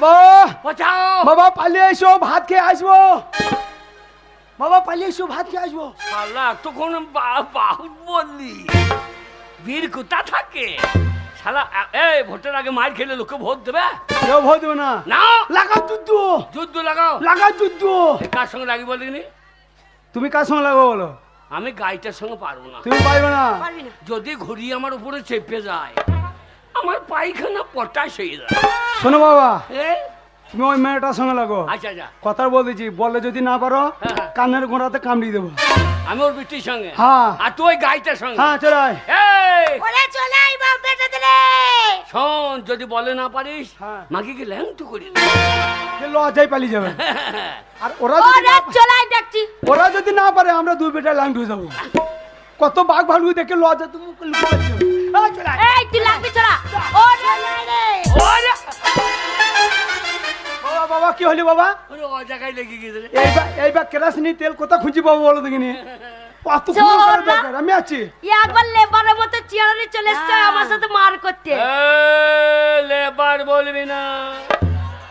বাবা পালিয়ে এসো, ভাত খেয়ে আসবো। বাবা পালিয়ে এসো, ভাত খেয়ে আসবো। শালা তখন বললি বীর কোথা থাকে শালা? এই ভোটের আগে মার খেলে লোকে ভোট দেবে? কেউ ভোট দেবে না। না, লাগাও যুদ্ধ, যুদ্ধ লাগাও। লাগাও যুদ্ধ। কার সঙ্গে লাগি বলিনি? তুমি কার সঙ্গে লাগাবো বলো? আমি গাইটার সঙ্গে পারবো না। তুমি পারবে না। যদি ঘুরি আমার উপরে চেপে যায়, আমার পায়খানা পটাশ হয়ে যায়। শোনো বাবা, এই তুমি ওই মেয়েটার সঙ্গে লাগো। আচ্ছা আচ্ছা, কথা বলেছি, বলে যদি না পারো হ্যাঁ। কানের গোড়াতে কামড়িয়ে দেবো। আমি ওর বিটির সঙ্গে। হ্যাঁ। আর তুই ওই গাইটার সঙ্গে। হ্যাঁ চলে আয়। এই ওরে চলে আই বাপ বেটা দিলে। শোন, যদি বলে না পারিস হ্যাঁ। মাকে কি ল্যাংটু করি লজ্জায় পালিয়ে যাবে। আর ওরা যদি ওরে চলে আই দেখছি। ওরা যদি না পারে আমরা দুই বেটা লাইন ঢুকে যাবো। কত বাঘ ভালু দেখে লজ্জা তুমি মুখে লুকিয়ে পাচ্ছ। চলে আয়। এই তুই লাগবি চলা। ওরে রে। ওরে বাবা বাবা কি হলি বাবা? ওরে ও জায়গায় লেগে গেছে রে। এইবার কেরাসিনি তেল কোথা খুঁজি পাবো বলো দেখিনি? কত খুঁজে করার দরকার, আমি আছি। একবার লেবারের মতো চেয়ারে চলে এসছে আমার সাথে মার করতে। লেবার বলবি না,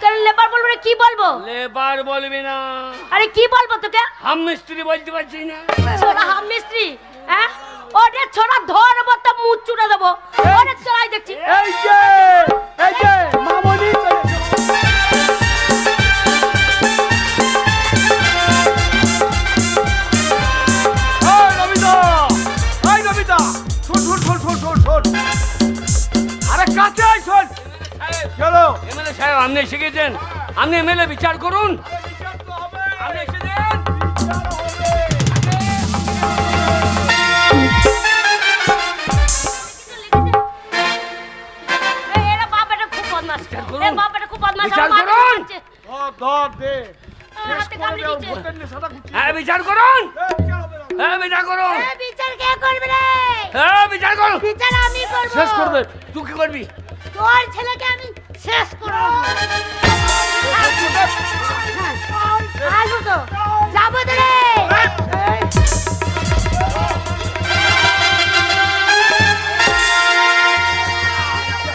কেন লেবার বলবো না? কি বলবো? লেবার বলবি না। আরে কি বলবো তোকে? হাম মিস্ত্রি বলতে পারছি না। ছোড়া হাম মিস্ত্রি, হ্যাঁ? ওরে ছোড়া ধরবো তো মুখ চুড়ে দেবো। ওরে চলাই দেখছি। এই যে মামনি চলে এসো। এই নবিতা, এই নবিতা, শোন শোন শোন শোন শোন শোন। আরে কাছে আয় শোন। চলো। এমএলএ সাহেব, আপনি শিখেছেন, আপনি এমএলএ বিচার করুন। আপনি এসেছেন। এই এরা বাবাটা খুব বদমাশ। এই বাবাটা খুব বদমাশ। বিচার আমার মাথা করুন। খাচ্ছে। ধর দে। হাতে কামড়ে দিচ্ছে। হ্যাঁ বিচার করুন, হ্যাঁ বিচার করুন, এই বিচার কে করবে রে? হ্যাঁ বিচার করুন। বিচার আমি করব। শেষ করবে। তুই কি করবি? তোর ছেলেকে আমি শেষ করব। আসবো তো, যাবো তো রে।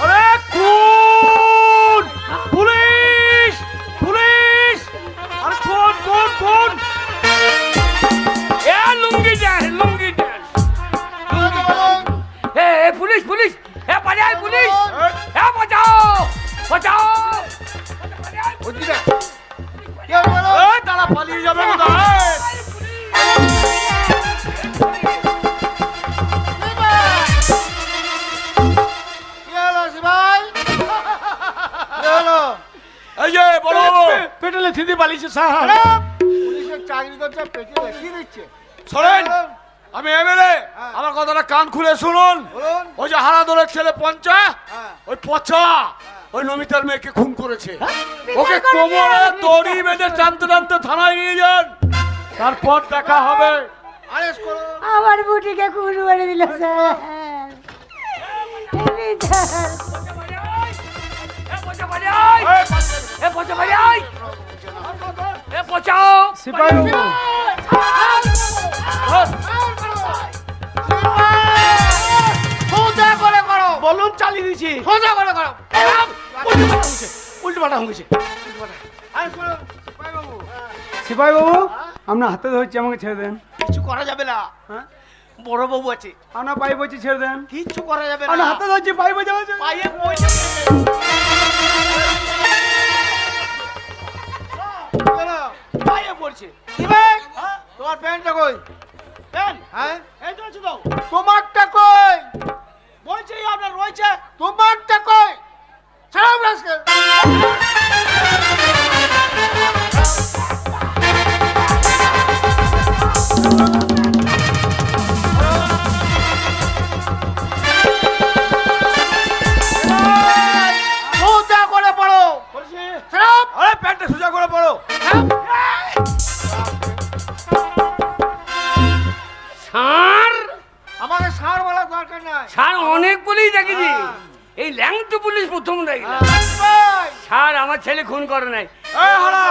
আরে কোন? Police police! আরে কোন কোন কোন? এ লুঙ্গি দেন, লুঙ্গি দেন। এ পুলিশ পুলিশ, এ পালিয়ে পুলিশ, এ বাঁচাও বাঁচাও। ওদিকে এই তারা পালিয়ে যাবে কোথায়? এই যে বড় পেটলে থিদি পালিয়েছে স্যার। পুলিশের চাকরি করছে, পেটে দেখিয়ে দিচ্ছে। শোনেন, আমি এমএলএ, আমার কথাটা কান খুলে শুনুন। বলুন। ওই যে হারাদোলের ছেলে পঞ্চা, হ্যাঁ। ওই পচা ওই নমিতার মেয়েকে খুন করেছে। ওকে কোমরে দড়ি বেঁধে টানতে টানতে থানায় নিয়ে যান, তারপর দেখা হবে। আরেস্ট করুন। আমার বুটিকে খুন করে দিল স্যার। সিপাহী বাবু, সোজা করে করো। বলুন চালিয়ে দিছি। সোজা করে করো। উল্টো পাল্টা হয়েছে। আরেস্ট করুন। সিপাহী বাবু, সিপাহী বাবু, আপনার হাতে ধরছি, আমাকে ছেড়ে দেন। কিচ্ছু করা যাবে না। হ্যাঁ, বড় বাবু আছে, আপনার পায়ে বলছি ছেড়ে দেন। কিচ্ছু করা যাবে না। আপনার হাতে ধরছি, পায়ে বলছে বলছে। পায়ে পয়সা পায়ে পড়ছে। তোমার প্যান্টটা কই? প্যান্ট? হ্যাঁ, এই তো আছে তো। তোমারটা কই? বলছি আপনার রয়েছে। তোমারটা কই? ছাড়াও রাস্কে। সোজা করে পড়ো। ছাড়াও। আরে প্যান্টটা সোজা করে পড়ো। সার আমাকে সার বলার দরকার নাই। সার অনেক পুলিশ দেখেছি, এই ল্যাংটু পুলিশ প্রথম দেখলাম। স্যার আমার ছেলে খুন করে নাই। এই হারা,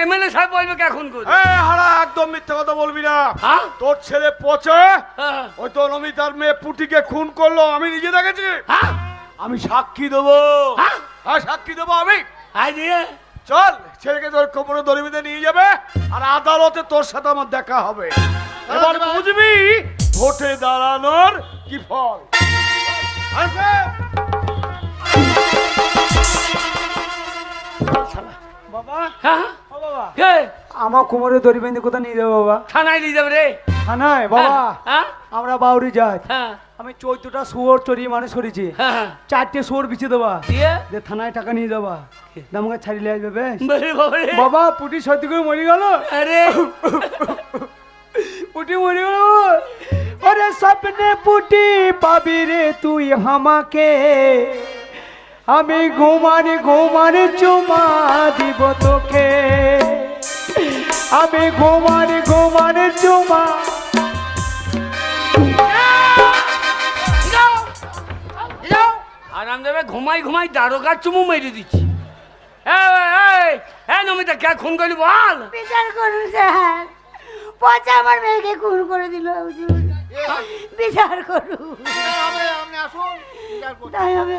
এমএলএ সাহেব বলবে কে খুন করবে? এই হারা, একদম মিথ্যে কথা বলবি না। হ্যাঁ? তোর ছেলে পচে হ্যাঁ। ওই তো নমিতার মেয়ে পুটিকে খুন করলো, আমি নিজে দেখেছি। হ্যাঁ? আমি সাক্ষী দেবো। হ্যাঁ? হ্যাঁ সাক্ষী দেবো আমি। আয় দিয়ে চল ছেলেকে তোর কোমরে দড়ি বেঁধে নিয়ে যাবে আর আদালতে তোর সাথে আমার দেখা হবে এবার বুঝবি ভোটে দাঁড়ানোর কি ফল আসবে বাবা হ্যাঁ ও বাবা কে আমার কোমরে দড়ি বেঁধে কোথায় নিয়ে যাবো বাবা? থানায় নিয়ে যাবে রে থানায় বাবা? হ্যাঁ আমরা বাউরি যাই, হ্যাঁ আমি 14টা শুয়োর চড়িয়ে মানুষ করেছি, হ্যাঁ 4টে শুয়োর বিছে দেবা দিয়ে যে থানায় টাকা নিয়ে যাবা, আমাকে ছাড়িয়ে আসবে বেশ। বলে বাবারে বাবা পুটি সত্যি করে মরে গেল, আরে পুটি মরে গেল। ওরে স্বপ্নে পুটি পাবি রে তুই আমাকে, আমি ঘুমানে ঘুমানে চুমা দিব তোকে, আমি ঘুমানে ঘুমানে চুমা। আর আমি দেবে ঘুমাই ঘুমাই দারোগার চুমু মেরে দিচ্ছি। নমিতা কে খুন করলি বল? বিচার করুন স্যার, পচা আমার মেয়েকে খুন করে দিল হুজুর, বিচার করুন। আপনি আসুন, তাই হবে।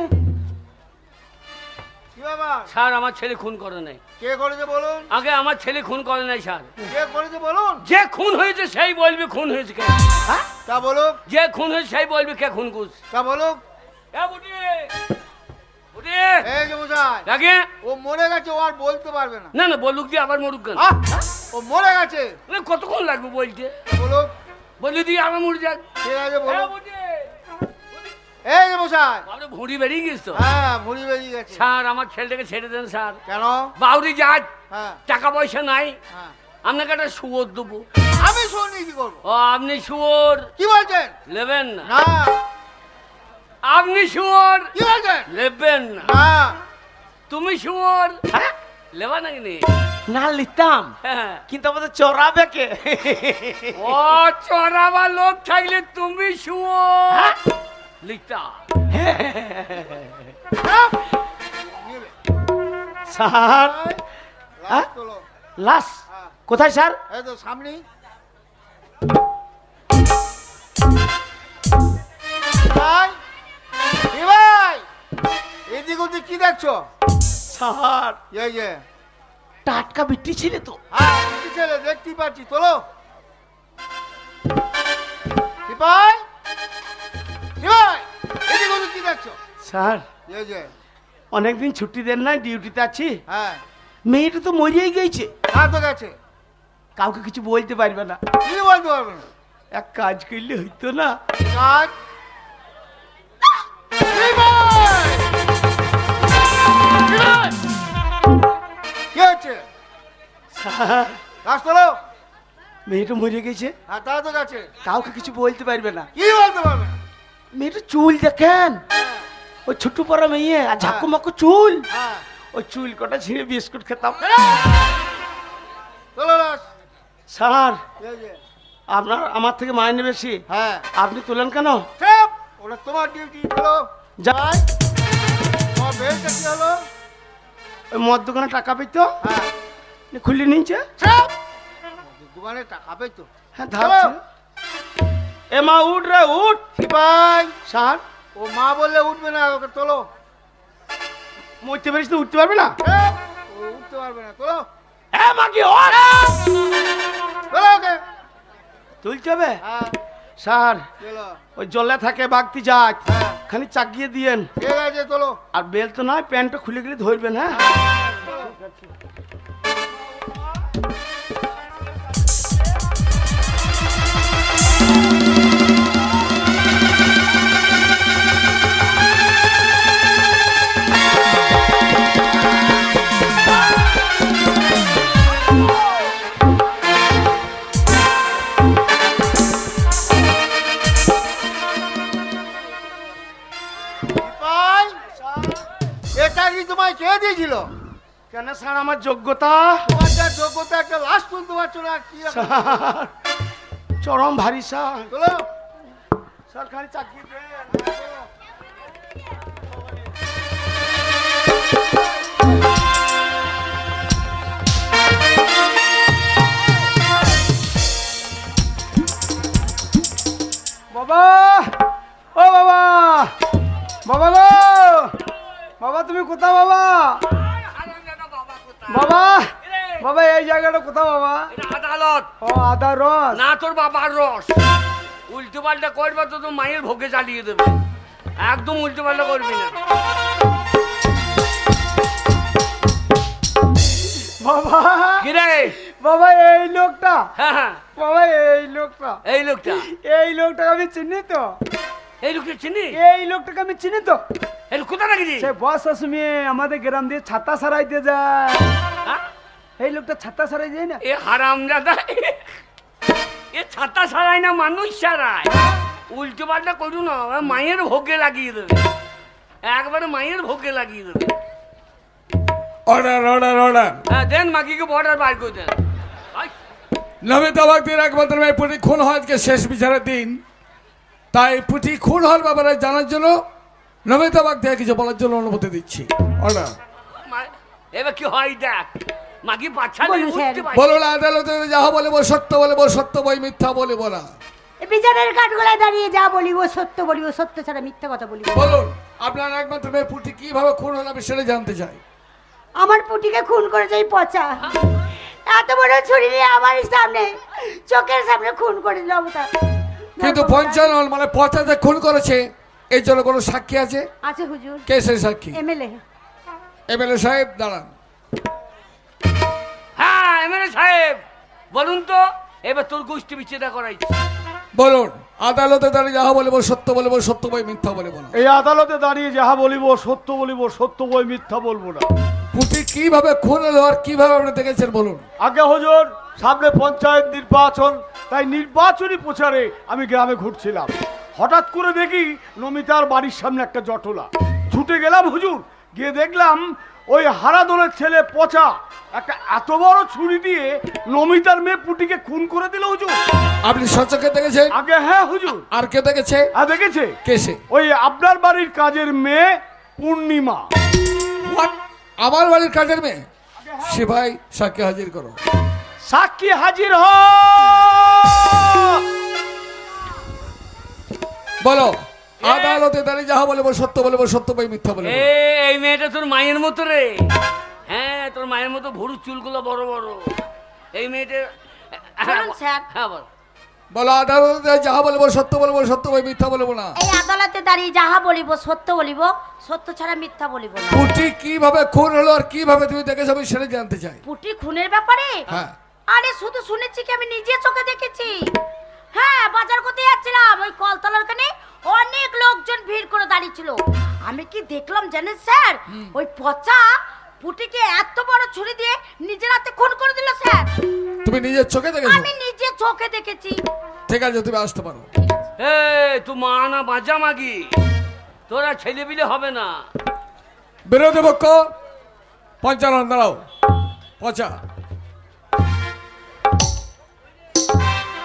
কি বাবা স্যার আমার ছেলে খুন করে নাই। কে করেছে বলুন? আগে আমার ছেলে খুন করে নাই স্যার। কে করেছে বলুন? যে খুন হয়েছে সেই বলবে খুন হয়েছে কে। তা বলুক, যে খুন হয়েছে সেই বলবে কে খুন করছে। তা বলুক। এই যে মশাই, আগে ও মরে গেছে, ও আর বলতে পারবে না। না না বলুক দিয়ে আবার মরুক কেন? ও মরে গেছে, মানে কতক্ষণ লাগবে বলতে? বলুক। বলি দিয়ে আবার মরে যাক। ঠিক আছে বলুক। এই যে মশাই, ভুঁড়ি বেরিয়ে গেছ তো? হ্যাঁ ভুঁড়ি বেরিয়ে গেছে। স্যার আমার ছেলেটাকে ছেড়ে দেন স্যার। কেন? বাউরি যাক, হ্যাঁ টাকা পয়সা নাই, হ্যাঁ, আপনাকে একটা শুয়োর দেবো। আমি শুনি কি করবো? ও আপনি শুয়োর কি বলছেন? নেবেন না? না। আপনি শুয়োর কি বলছেন? নেবেন না? না। তুমি শুয়োর লেবা নাকি নে? না লিতাম, হ্যাঁ। কিন্তু আমাদের চড়াবে কে? ও চড়াবা লোক থাকলে তুমি শুয়োর লিখতা। স্যার লাশ তোলো। লাশ হ্যাঁ, কোথায় স্যার? এই তো সামনেই। ভাই, কি ভাই, এদিক ওদিক কি দেখছো? স্যার এই যে, টাটকা বিটি ছিল তো। হ্যাঁ কি ছেলে দেখতে পাচ্ছি, তোলো। কি ভাই, কি ভাই, এদিক ওদিক কি দেখছো? স্যার এই যে, অনেকদিন ছুটি দেন নাই, ডিউটিতে আছি। হ্যাঁ মেয়েটা তো মরিয়েই গেছে, না তো গেছে, কাউকে কিছু বলতে পারবে না। কি বলতে পারবে না? এক কাজ করলে হইতো না? কাজ। কি ভাই, কি ভাই, কি হচ্ছে? স্যার গাছ তোলো। মেয়েটা মরে গেছে, হ্যাঁ তা তো গেছে, কাউকে কিছু বলতে পারবে না। কি বলতে পারবে না? মেয়েটা চুল দেখেন, ওই ছোট্ট পড়া মেয়ে আর ঝাঁকু মাকু চুল, হ্যাঁ ওই চুল কটা ছিঁড়ে বিস্কুট খেতাম। তোলো লাশ। স্যার এই যে, আমার থেকে মাইনে বেশি, হ্যাঁ আপনি তোলেন কেন? চুপ, ওটা তোমার ডিউটি। তোলো। যাই তোমার বেলটা কি হলো? ওই মদ দোকানে টাকা পেত, হ্যাঁ খুলে নিয়েছে। চুপ, দোকানে টাকা পেয়ে তো। হ্যাঁ ধার। এ মা উঠ রে উঠ। কি ভাই, স্যার ও মা বললে উঠবে না, ওকে তোলো। মরতে পারিস তো উঠতে পারবে না? চুপ, ও উঠতে পারবে না, তোলো। এ মা কি ওঠ, তোলো ওকে। তুলতে হবে। হ্যাঁ স্যার তোলো। ওই জলে থাকে বাগতি যাক, হ্যাঁ খালি চাকিয়ে দিয়েন। ঠিক আছে, তোলো। আর বেল তো নয়, প্যান্টটা খুলে গেলে ধরবেন। হ্যাঁ ভাই, এটা কি তোমায় কে দিয়েছিল? কেন স্যার আমার যোগ্যতা। তোমার যা যোগ্যতা, একটা লাশ তুলতে পারছো না, কি এখন? স্যার চরম ভারী স্যার। তোলো। স্যার খালি চাকিয়ে দেন। বাবা, ও বাবা, বাবা গো, বাবা তুমি কোথায় বাবা? বাবা কিরে? বাবা এই জায়গাটা কোথাও বাবা? এটা আদালত ও আদা রস। না তোর বাবার রস। উল্টো পাল্টা করবা তো তোর মায়ের ভোগে চালিয়ে দেবে। একদম উল্টো পাল্টা করবি না। বাবা কিরে? বাবা এই লোকটা, হ্যাঁ হ্যাঁ, বাবা এই লোকটা, এই লোকটা, এই লোকটাকে আমি চিনি তো, এই লোকটা চিনি? এই লোকটাকে আমি চিনি তো। এই লোক কোথা নাকি? সে বস মেয়ে আমাদের গ্রাম দিয়ে ছাতা সারাইতে যায়। হ্যাঁ? এই লোকটা ছাতা সারাই যায় না? এ হারামজাদা, এ ছাতা সারায় না, মানুষ সারায়। উল্টো পাল্টা করু না, মায়ের ভোগে লাগিয়ে দেবে। একবারে মায়ের ভোগে লাগিয়ে দেবে। Order order order. হ্যাঁ দেন, মাগিকে বর্ডার বার করে দেন। আই, নমিতা বাগদির একমাত্র মেয়ে পুটি খুন হয় আজকে শেষ বিচারের দিন। তাই পুটি খুন হওয়ার ব্যাপারে জানার জন্য নমিতা বাগদিকে কিছু বলার জন্য অনুমতি দিচ্ছি। অর্ডার। মা- এবার কি হয় দেখ, মাগি বাচ্চা বলুন, নিয়ে উঠতে স্যার। পারে। বলুন আদালতে যাহা বলিব সত্য বলিব, সত্য বই মিথ্যা বলিব না। এই বিচারের কাঠগোলায় দাঁড়িয়ে যা বলিব সত্য বলিব, সত্য ছাড়া মিথ্যা কথা বলিব। বলুন আপনার একমাত্র মেয়ে পুটি কিভাবে খুন হলো আমি সেটা জানতে চাই। আমার পুটিকে খুন করেছে এই পচা। এত বড় ছুরি নিয়ে আমার সামনে, চোখের সামনে খুন করে দিল অবতার। কিন্তু পঞ্চানন মানে পচাতে খুন করেছে এই জন্য কোনো সাক্ষী আছে? আছে হুজুর, কে সেই সাক্ষী? এমএলএ। এমএলএ সাহেব দাঁড়ান। হ্যাঁ এমএলএ সাহেব বলুন তো, এবার তোর গোষ্ঠী বিচ্ছেদা করাইছি। বলুন আদালতে দাঁড়িয়ে যাহা বলিব সত্য বলিব, সত্য বই মিথ্যা বলিব না। এই আদালতে দাঁড়িয়ে যাহা বলিব সত্য বলিব, সত্য বই মিথ্যা বলবো না। পুটি কিভাবে খুন হলো আর কিভাবে আপনি দেখেছেন বলুন। আগে হুজুর সামনে পঞ্চায়েত নির্বাচন, তাই নির্বাচনী প্রচারে আমি গ্রামে ঘুরছিলাম। হঠাৎ করে দেখি নমিতার বাড়ির সামনে একটা জটলা। ছুটে গেলাম হুজুর, গিয়ে দেখলাম ওই হারাদলের ছেলে পচা একটা এত বড় ছুরি দিয়ে নমিতার মেয়ে পুটিকে খুন করে দিল হুজুর। আপনি সচক্ষে দেখেছেন? আগে হ্যাঁ হুজুর। আর কে দেখেছে? দেখেছে কে সে? ওই আপনার বাড়ির কাজের মেয়ে পূর্ণিমা। What? আমার বাড়ির কাজের মেয়ে? সিপাই সাক্ষী হাজির করো। সাক্ষী হাজির হ। বলো আদালতে দাঁড়িয়ে যাহা বলিব সত্য বলিব, সত্য বই মিথ্যা বলিব। এই মেয়েটা তোর মায়ের মতো রে। হ্যাঁ তোর মায়ের মতো ভুরু চুলগুলো বড় বড়। এই মেয়েটা বলুন, স্যার। হ্যাঁ বল। বলো আদালতে যাহা বলিব সত্য বলিব, সত্য বই মিথ্যা বলিব না। এই আদালতে দাঁড়িয়ে যাহা বলিব সত্য বলিব, সত্য ছাড়া মিথ্যা বলিব না। পুটি কিভাবে খুন হলো আর কিভাবে তুমি দেখেছো আমি সেটা জানতে চাই। পুটি খুনের ব্যাপারে? হ্যাঁ। আরে শুধু শুনেছি কি, আমি নিজে চোখে দেখেছি। হ্যাঁ বাজার করতে যাচ্ছিলাম, ওই কলতলার কানে অনেক লোকজন ভিড় করে দাঁড়িয়ে ছিল। আমি কি দেখলাম জানেন স্যার, ওই পচা পুটিকে এত বড় ছুরি দিয়ে নিজের হাতে খুন করে দিল স্যার। তুমি নিজের চোখে দেখেছো? আমি নিজে চোখে দেখেছি। ঠিক আছে তুমি আসতে পারো। তুই মা না বাজা মাগি, তোরা ছেলে বিলে হবে না। বিরোধী পক্ষ পঞ্চানন দাঁড়াও। পচা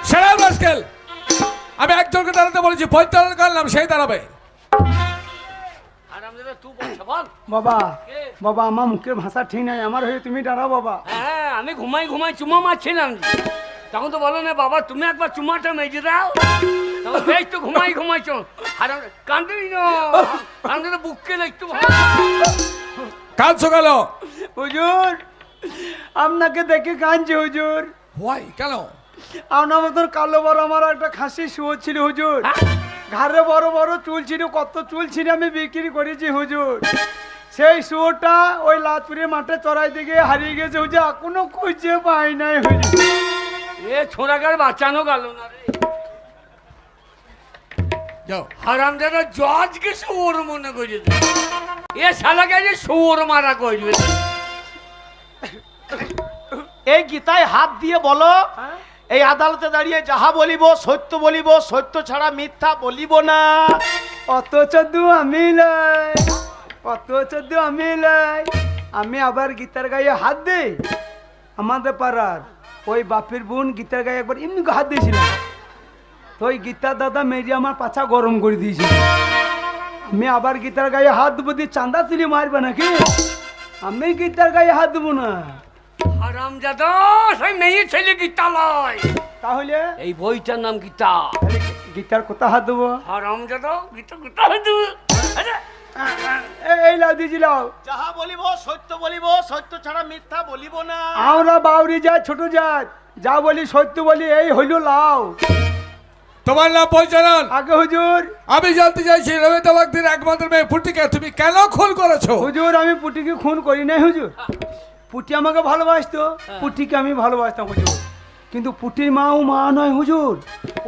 সেরা মুশকিল। আমি একজনকে দাঁড়াতে বলেছি, পঞ্চানন করলাম সেই দাঁড়াবে। আর আমাদের তুই বলছে বল। বাবা কে? বাবা আমার মুখের ভাষা ঠিক নাই, আমার হয়ে তুমি দাঁড়াও বাবা। হ্যাঁ আমি ঘুমাই ঘুমাই চুমা মারছিলাম, তখন তো বলো না বাবা তুমি একবার চুমাটা মেজে দাও। তখন বেশ তো ঘুমাই ঘুমাইছ। আর কান্দি না, আমি তো বুককে একটু কাঁদছো গেল? হুজুর আপনাকে দেখে কাঁদছি হুজুর। হোয়াই কেন? আপনার মতন কালো বড় আমার একটা খাসি শুয়োর ছিল হুজুর। ঘাড়ে বড় বড় চুল ছিল, কত চুল ছিল আমি বিক্রি করেছি হুজুর। সেই শুয়োরটা ওই লাতপুরের মাঠে চড়াই দিকে হারিয়ে গেছে হুজুর, এখনো খুঁজে পাই নাই হুজুর। এ ছোড়াকার বাঁচানো গেল না রে। যাও। হারাম দাদা জজকে শুয়োর মনে করে এ শালা গেছে শুয়োর মারা করবে। এই গীতায় হাত দিয়ে বলো, এই আদালতে দাঁড়িয়ে যাহা বলিব সত্য বলিব, সত্য ছাড়া মিথ্যা বলিব না। অত চোদ্দ আমি লাই, অত চোদ্দ আমি লাই। আমি আবার গীতার গায়ে হাত দেই। আমাদের পাড়ার ওই বাপের বোন গীতার গায়ে একবার এমনি হাত দিয়েছিলাম, তো ওই গীতার দাদা মেরে আমার পাছা গরম করে দিয়েছিল। আমি আবার গীতার গায়ে হাত দেবো দিয়ে চাঁদা তুলি মারবে নাকি? আমি গীতার গায়ে হাত দেবো না। হারাম দাদা সেই মেয়ে ছেলে গীতা লয়, তাহলে এই বইটার নাম গীতা। তাহলে গীতার কোথা হাত দেবো? হারাম দাদা গীতা গীতা হয়তো এই লাও দিয়েছি লাও। যাহা বলিব সত্য বলিব, সত্য ছাড়া মিথ্যা বলিব না। আমরা বাউরি যাই ছোট জাত, যা বলি সত্য বলি, এই হইল লাও। তোমার নাম পরিচালন। আগে হুজুর। আমি জানতে চাইছি নমিতা বাগদির একমাত্র মেয়ে পুটিকে তুমি কেন খুন করেছো? হুজুর আমি পুটিকে খুন করি নাই হুজুর। পুটি আমাকে ভালোবাসতো, পুটিকে আমি ভালোবাসতাম হুজুর। কিন্তু পুটির মা ও মা নয় হুজুর,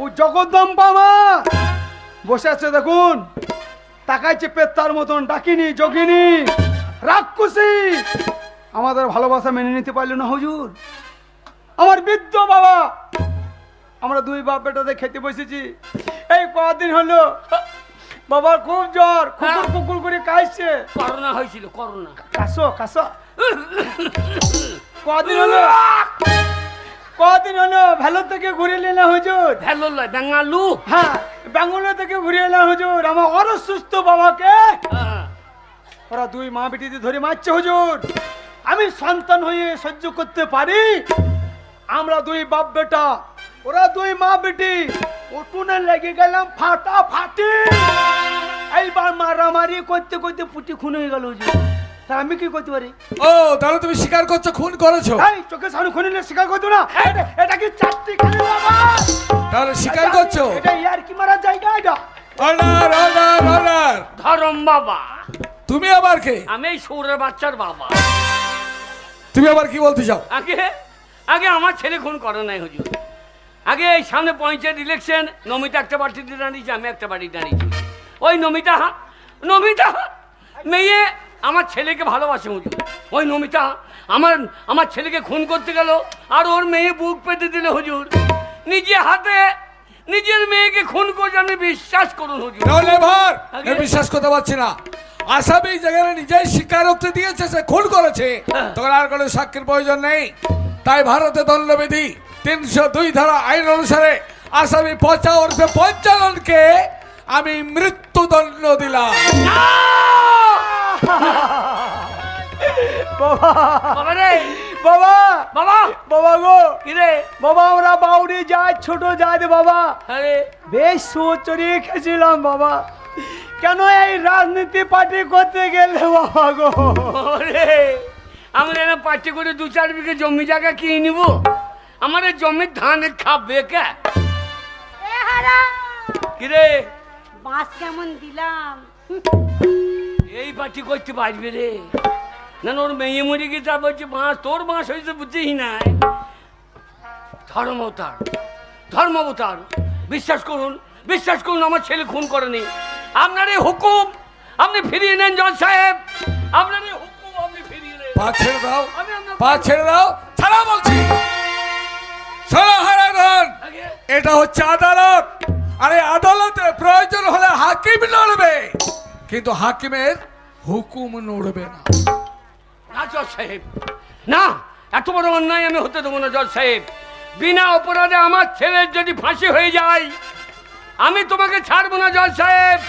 ও জগদ্দম্বা মা। বসে আছে দেখুন, তাকাইছে পেত্তার মতন, ডাকিনি যোগিনী রাক্ষসী। আমাদের ভালোবাসা মেনে নিতে পারলো না হুজুর। আমার বৃদ্ধ বাবা, আমরা দুই বাপ বেটাতে খেতে বসেছি, এই কদিন হলো বাবার খুব জ্বর, কুকুর কুকুর করে কাশছে। করোনা হয়েছিল, করোনা। কাশো কাশো। কদিন হলো ভেলোর থেকে ঘুরে এলে হুজুর। ভেলো লয়, বেঙ্গালু। হ্যাঁ, বেঙ্গলোর থেকে ঘুরে এলাম হুজুর। আমার অসুস্থ বাবাকে হ্যাঁ। ওরা দুই মা বেটিতে ধরে মারছে হুজুর। আমি সন্তান হয়ে সহ্য করতে পারি? আমরা দুই বাপ বেটা, ওরা দুই মা বেটি, উঠোনে লেগে গেলাম ফাটাফাটি। এইবার মারামারি করতে করতে পুটি খুন হয়ে গেল হুজুর। তা আমি কি করতে পারি? ও তাহলে তুমি স্বীকার করছো খুন করেছো? এই চোখের সামনে খুন হলে স্বীকার করতো না? এটা কি চারটি খালি বাবা? তাহলে স্বীকার করছো? এটা ইয়ার কি মারার জায়গা এটা? Order order order. ধরম বাবা। তুমি আবার কে? আমি এই সৌরের বাচ্চার বাবা। তুমি আবার কি বলতে চাও? আগে আগে আমার ছেলে খুন করে নাই হুজুর। আগে এই সামনে পঞ্চায়েত ইলেকশন, নমিতা একটা বাড়িতে দাঁড়িয়েছি, আমি একটা বাড়ি দাঁড়িয়েছি। ওই নমিতা মেয়ে আমার ছেলেকে ভালোবাসে হুজুর। ওই নমিতা আমার ছেলেকে খুন করতে গেল, আর ওর মেয়ে বুক পেতে দিল হুজুর। নিজে হাতে নিজের মেয়েকে খুন করছে, আপনি বিশ্বাস করুন হুজুর। নেভার, আগে। আমি বিশ্বাস করতে পারছি না। আসামি যেখানে নিজেই স্বীকারোক্তি দিয়েছে সে খুন করেছে, তখন আর কোনো সাক্ষীর প্রয়োজন নেই। তাই ভারতে দণ্ডবিধি 302 ধারা আইন অনুসারে আসামি পচা ওরফে পঞ্চালনকে আমি মৃত্যুদণ্ড দিলাম। বাবা বাবা রে, বাবা বাবা, বাবা গো, কি রে? বাবা আমরা বাউরি যাই ছোট জাত বাবা, আরে বেশ সোচ রেখেছিলাম বাবা। কেন এই রাজনীতি পার্টি করতে গেলে বাবা গো? ওরে, আমরা না পার্টি করে 2-4 বিঘে জমি জায়গা কিনে নিব। আমাদের জমির ধান খাবে কে? এ হারা, কিরে, বাস কেমন দিলাম? এই পার্টি করতে পারবে রে? না ওর মেয়ে মরে গিয়ে তা বলছে বাঁশ, তোর বাঁশ হয়েছে বুঝছিস নাই। ধর্মাবতার, বিশ্বাস করুন আমার ছেলে খুন করেনি। আপনার এই হুকুম আপনি ফিরিয়ে নেন জজ সাহেব, আপনার এই হুকুম আপনি ফিরিয়ে নেন। পা ছেড়ে দাও, আমি আপনার- পা ছেড়ে দাও, ছাড়া বলছি। শোনো হারাধন, আগে এটা হচ্ছে আদালত। আরে আদালতে প্রয়োজন হলে হাকিম লড়বে, কিন্তু হাকিমের হুকুম নড়বে না। না জজ সাহেব, না, এত বড় অন্যায় আমি হতে দেবো না জজ সাহেব। বিনা অপরাধে আমার ছেলের যদি ফাঁসি হয়ে যায়, আমি তোমাকে ছাড়বো না জজ সাহেব।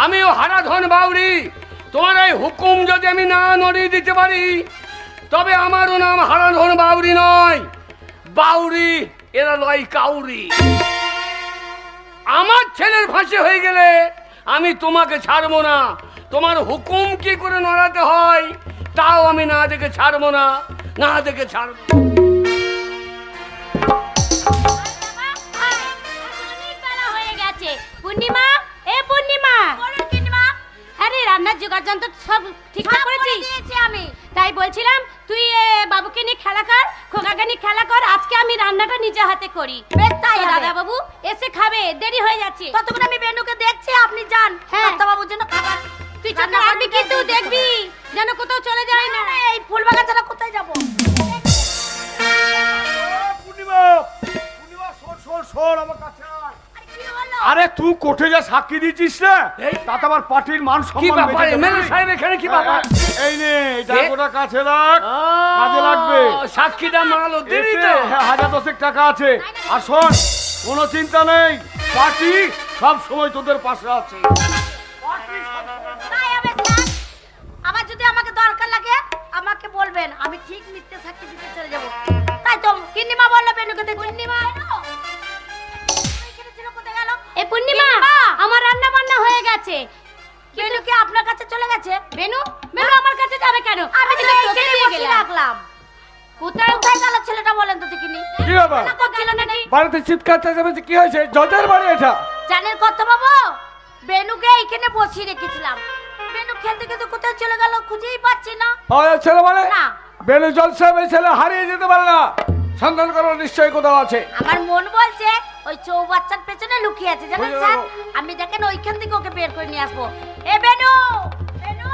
আমিও হারাধন বাউরি, তোমার এই হুকুম যদি আমি না নড়িয়ে দিতে পারি, তবে আমারও নাম হারাধন বাউরি নয়, বাউরি এরা লয় কাউরি। আমার ছেলের ফাঁসি হয়ে গেলে আমি তোমাকে ছাড়বো না। তোমার হুকুম কি করে নড়াতে হয় তাও আমি না দেখে ছাড়বো না, না দেখে ছাড়বো না। অনেক বেলা হয়ে গেছে। পূর্ণিমা, এ পূর্ণিমা, আরে রান্নার জোগাড় যন্ত্র সব ঠিকঠাক করেছিস? আমি তাই বলছিলাম তুই বাবুকে নিয়ে খেলা কর, খোকাকে নিয়ে খেলা কর, আজকে আমি রান্নাটা নিজে হাতে করি। বেশ তাই, দাদা বাবু এসে খাবে, দেরি হয়ে যাচ্ছে। ততক্ষণ আমি বেনুকে দেখছি, আপনি যান দাদা বাবুর জন্য খাবার। তুই চোখ রাখবি কিন্তু দেখবি যেন কোথাও চলে যায় না। এই ফুল বাগান ছাড়া কোথায় যাবো? পূর্ণিমা, শোন আমার কাছে আয়। কি হলো? আরে তুই কোর্টে যা সাক্ষী দিচ্ছিস না, তাতে আমার পার্টির মান কি সম্মান ব্যাপার বেঁচে যাবে। এমএলএ সাহেব এখানে কি ব্যাপার? এই নে টাকাটা কাছে রাখ, কাজে লাগবে। সাক্ষীটা মালো দিলি এতে তো? 1010 টাকা আছে। আর শোন, কোনো চিন্তা নেই, পার্টি সব সময় তোদের পাশে আছে। তাই হবে স্যার। আবার যদি আমাকে দরকার লাগে আমাকে বলবেন, আমি ঠিক মিথ্যে সাক্ষী দিতে চলে যাব। তাই তো পূর্ণিমা বললো বেনুকে দেখে। পূর্ণিমা এ পূর্ণিমা, আমার রান্না বান্না হয়ে গেছে। বেনু কি আপনার কাছে চলে গেছে? বেনু বেনু আমার কাছে যাবে কেন? আমি তো তোকে এখানে দিয়ে বসে গেলাম। রাখলাম। কোথায় কোথায় গেল ছেলেটা বলেন তো দেখিনি? কি ব্যাপার না করছিল নাকি? বাড়িতে চিৎকার চেঁচামেচি কি হয়েছে? জজের বাড়ি এটা? জানেন কত বাবু, বেনুকে এখানে বসিয়ে রেখেছিলাম। বেনু খেলতে খেলতে কোথায় চলে গেল খুঁজেই পাচ্ছি না। পাওয়া যাচ্ছে না মানে? না। বেনু জজ সাহেব এই ছেলে হারিয়ে যেতে পারে না, সন্ধান করো, নিশ্চয়ই কোথাও আছে। আমার মন বলছে ওই চৌবাচ্চার পেছনে লুকিয়ে আছে জানেন বুঝে স্যার। যাবো। আমি দেখেন ওইখান থেকে ওকে বের করে নিয়ে আসবো। এ বেনু, বেনু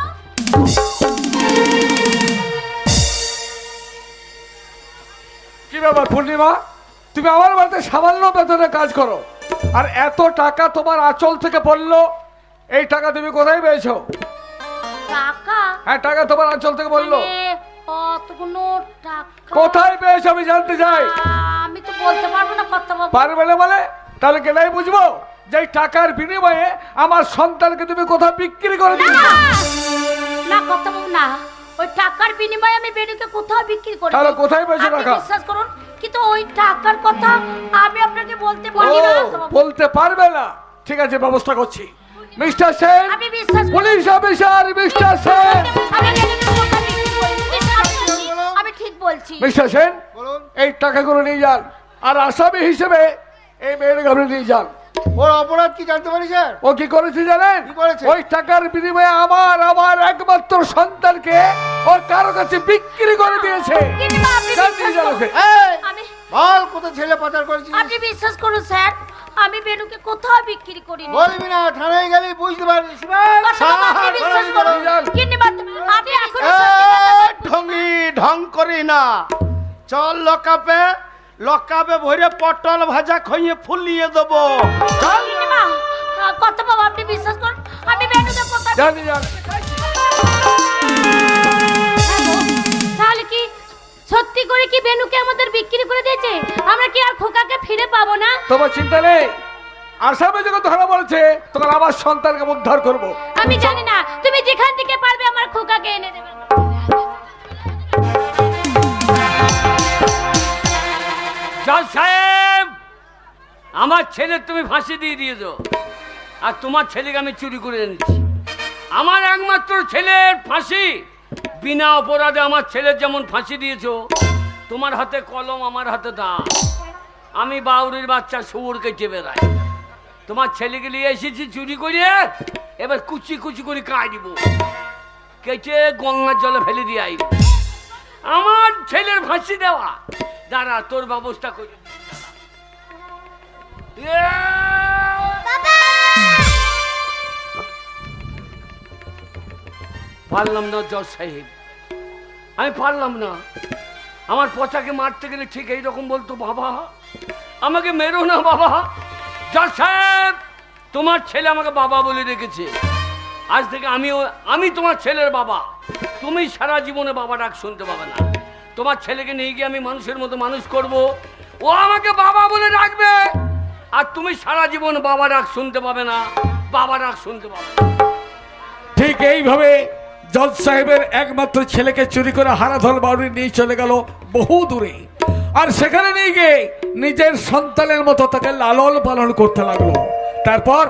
কি ব্যাপার পূর্ণিমা, তুমি আমার বাড়িতে সামান্য বেতনে কাজ করো, আর এত টাকা তোমার আঁচল থেকে পড়লো, এই টাকা তুমি কোথায় পেয়েছো? টাকা? হ্যাঁ, টাকা তোমার আঁচল থেকে পড়লো, মানে কতগুলো টাকা? কোথায় পেয়েছো আমি জানতে চাই। আমি তো বলতে পারবো না কত বাবু। পারবে না বলে? তাহলে কেনাই বুঝবো যে এই টাকার বিনিময়ে আমার সন্তানকে তুমি কোথাও বিক্রি করে না দিয়েছো। না কত বাবু না, ওই টাকার বিনিময়ে আমি বেনুকে কোথাও বিক্রি করি। তাহলে কোথায় পেয়েছো টাকা? বিশ্বাস করুন, কিন্তু ওই টাকার কথা আমি আপনাকে বলতে পারি না ও, কত বাবু। বলতে পারবে না? ঠিক আছে, ব্যবস্থা করছি। মিস্টার সেন, আমি বিশ্বাস করি। Police officer mister Sen. আমি বেনুকে কোথাও বিক্রি করিনি। আমি ঠিক বলছি। মিস্টার সেন, বলুন। এই টাকাগুলো নিয়ে যান, আর আসামি হিসেবে এই মেয়েটাকে আপনি নিয়ে যান। ওর অপরাধ কি জানতে পারি স্যার? ও কি করেছে জানেন? কি করেছে? ওই টাকার বিনিময়ে আমার একমাত্র সন্তানকে ও কারো কাছে বিক্রি করে দিয়েছে। কিন্তু আপনি যান, বিশ্বাস নিয়ে যান করুন। ওকে। এই, আমি বল কোথায় ছেলে পাচার করেছিস? আপনি বিশ্বাস করুন স্যার, আমি বেনুকে কোথাও বিক্রি করিনি। বলবি না, থানায় গেলে বুঝতে পারবি। কথা বাবু, আপনি বিশ্বাস করুন। কিন্তু আপনি এখন সত্যি কথা বলুন। ঢঙ্গি ঢং করি না, চল লকাপে, লকাপে ভরে পটল ভাজা খাইয়ে ফুলিয়ে দেবো। চল। কিন্তু মা, কথা বাবু আপনি বিশ্বাস করুন, আমি বেনুকে কোথাও যান, নিয়ে যান। তাহলে কি সত্যি করে কি বেনুকে আমাদের বিক্রি করে দিয়েছে? আমরা কি আর খোকাকে ফিরে পাবো না? তোমার চিন্তা নেই, আসামি যখন ধরা পড়েছে তখন আমার সন্তানকে উদ্ধার করবো। আমি জানি না, তুমি যেখান থেকে পারবে আমার খোকাকে এনে দেবে। জজ সাহেব, আমার ছেলে তুমি ফাঁসি দিয়ে দিয়েছো, আর তোমার ছেলেকে আমি চুরি করে এনেছি। আমার একমাত্র ছেলের ফাঁসি, বিনা অপরাধে আমার ছেলের যেমন ফাঁসি দিয়েছো, তোমার হাতে কলম আমার হাতে দাঁত। আমি বাউরির বাচ্চা শুয়োরকে চেপে বেড়াই। তোমার ছেলেকে নিয়ে এসেছি চুরি করে, এবার কুচি কুচি করে কাটব, কেটে গঙ্গার জলে ফেলে দিয়ে আইব। আমার ছেলের ফাঁসি দেওয়া, দাঁড়া তোর ব্যবস্থা করি। পারলাম না জজ সাহেব, আমি পারলাম না। আমার পচাকে মারতে গেলে ঠিক এইরকম বলতো, বাবা আমাকে মেরো না বাবা। জজ সাহেব, তোমার ছেলে আমাকে বাবা বলে রেখেছে, আজ থেকে আমি তোমার ছেলের বাবা। তুমি সারা জীবনে বাবা ডাক শুনতে পাবে না। তোমার ছেলেকে নিয়ে গিয়ে আমি মানুষের মতো মানুষ করব, ও আমাকে বাবা বলে ডাকবে, আর তুমি সারা জীবন বাবা ডাক শুনতে পাবে না, বাবা ডাক শুনতে পাবে না। ঠিক এইভাবে জজ সাহেবের একমাত্র ছেলেকে চুরি করে হারাধল বাউরি নিয়ে চলে গেল বহু দূরে, আর সেখানে নিয়ে গিয়ে নিজের সন্তানের মতো তাকে লালন পালন করতে লাগলো। তারপর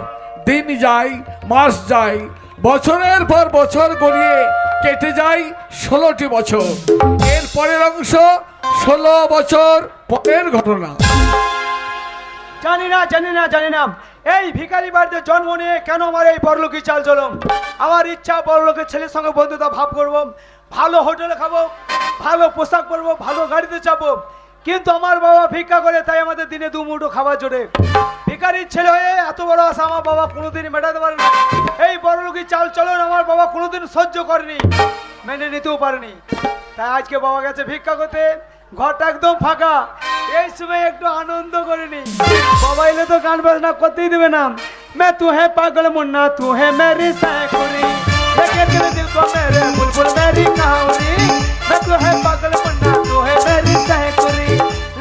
দিন যায়, মাস যায়, বছরের পর বছর গড়িয়ে কেটে যায় 16টি বছর। এর পরের অংশ 16 বছর পরের ঘটনা। জানি না এই ভিখারি বাড়িতে জন্ম নিয়ে কেন আমার এই বড়লোকি চাল চলম। আমার ইচ্ছা বড়লোকের ছেলের সঙ্গে বন্ধুতা ভাব করব, ভালো হোটেলে খাবো, ভালো পোশাক পরবো, ভালো গাড়িতে চাপবো। কিন্তু আমার বাবা ভিক্ষা করে, তাই আমাদের দিনে দু মুঠো খাবার জোটে। ভিখারির ছেলে হয়ে এত বড় আশা আমার বাবা কোনোদিন মেটাতে পারে না। এই বড়লোকি চাল চলন আমার বাবা কোনোদিন সহ্য করেনি, মেনে নিতেও পারেনি। তাই আজকে বাবা গেছে ভিক্ষা করতে, ঘরটা একদম ফাঁকা। এই সময় একটু আনন্দ করিনি, বাবা এলে তো গান বাজনা করতেই দেবে না। मैं तू है पागल मुन्ना, तू है मेरी सैकुरी, लेके तेरे दिल को मेरे बुलबुल मेरी कहावरी। मैं तू है पागल मुन्ना, तू है मेरी सैकुरी,